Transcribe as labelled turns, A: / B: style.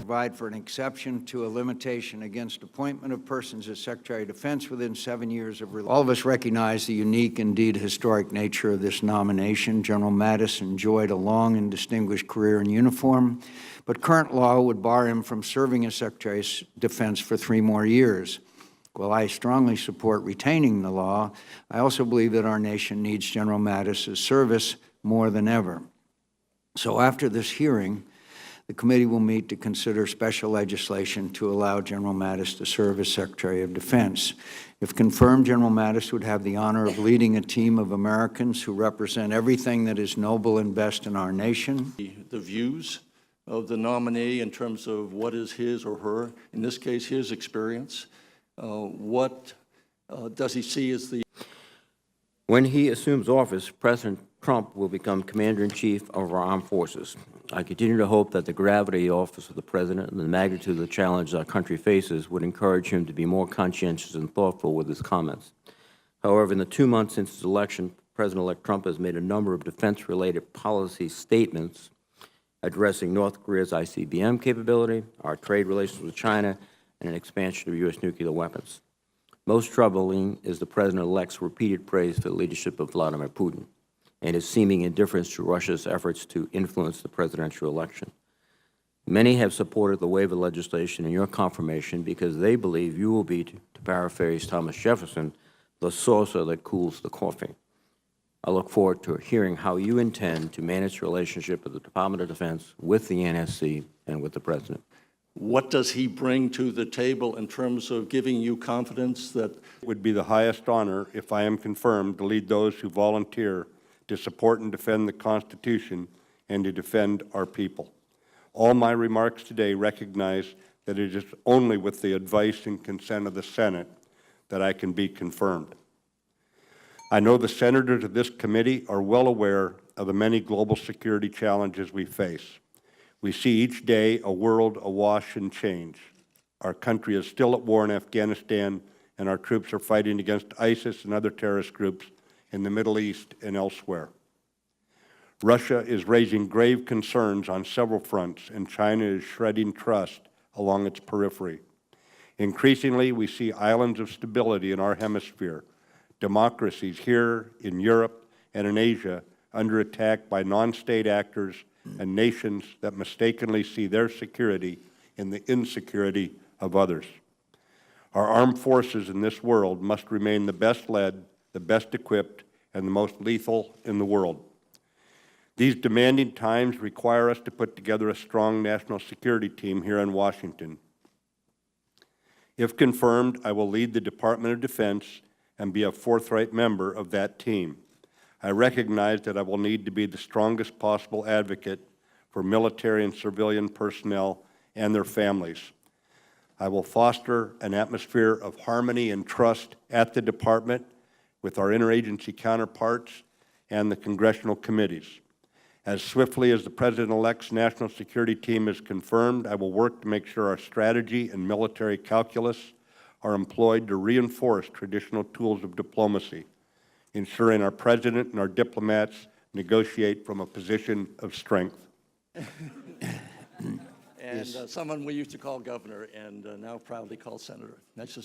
A: provide for an exception to a limitation against appointment of persons as Secretary of Defense within 7 years of release. All of us recognize the unique, indeed historic nature of this nomination. General Mattis enjoyed a long and distinguished career in uniform, but current law would bar him from serving as Secretary of Defense for 3 more years. While I strongly support retaining the law, I also believe that our nation needs General Mattis's service more than ever. So after this hearing, the committee will meet to consider special legislation to allow General Mattis to serve as Secretary of Defense. If confirmed, General Mattis would have the honor of leading a team of Americans who represent everything that is noble and best in our nation.
B: The views of the nominee in terms of what is his or her, in this case, his experience. What does he see as the...
C: When he assumes office, President Trump will become Commander-in-Chief of our armed forces. I continue to hope that the gravity of the office of the President and the magnitude of the challenge our country faces would encourage him to be more conscientious and thoughtful with his comments. However, in the 2 months since his election, President-elect Trump has made a number of defense-related policy statements addressing North Korea's ICBM capability, our trade relations with China, and an expansion of U.S. nuclear weapons. Most troubling is the President-elect's repeated praise for the leadership of Vladimir Putin and his seeming indifference to Russia's efforts to influence the presidential election. Many have supported the waiver legislation in your confirmation because they believe you will be, to paraphrase Thomas Jefferson, the saucer that cools the coffee. I look forward to hearing how you intend to manage the relationship of the Department of Defense with the NSC and with the President.
B: What does he bring to the table in terms of giving you confidence that...
D: It would be the highest honor, if I am confirmed, to lead those who volunteer to support and defend the Constitution and to defend our people. All my remarks today recognize that it is only with the advice and consent of the Senate that I can be confirmed. I know the senators of this committee are well aware of the many global security challenges we face. We see each day a world awash in change. Our country is still at war in Afghanistan, and our troops are fighting against ISIS and other terrorist groups in the Middle East and elsewhere. Russia is raising grave concerns on several fronts, and China is shredding trust along its periphery. Increasingly, we see islands of stability in our hemisphere, democracies here in Europe and in Asia under attack by non-state actors and nations that mistakenly see their security in the insecurity of others. Our armed forces in this world must remain the best led, the best equipped, and the most lethal in the world. These demanding times require us to put together a strong national security team here in Washington. If confirmed, I will lead the Department of Defense and be a forthright member of that team. I recognize that I will need to be the strongest possible advocate for military and civilian personnel and their families. I will foster an atmosphere of harmony and trust at the Department with our interagency counterparts and the congressional committees. As swiftly as the President-elect's national security team is confirmed, I will work to make sure our strategy and military calculus are employed to reinforce traditional tools of diplomacy, ensuring our President and our diplomats negotiate from a position of strength.
B: And someone we used to call governor and now proudly call senator. Nice to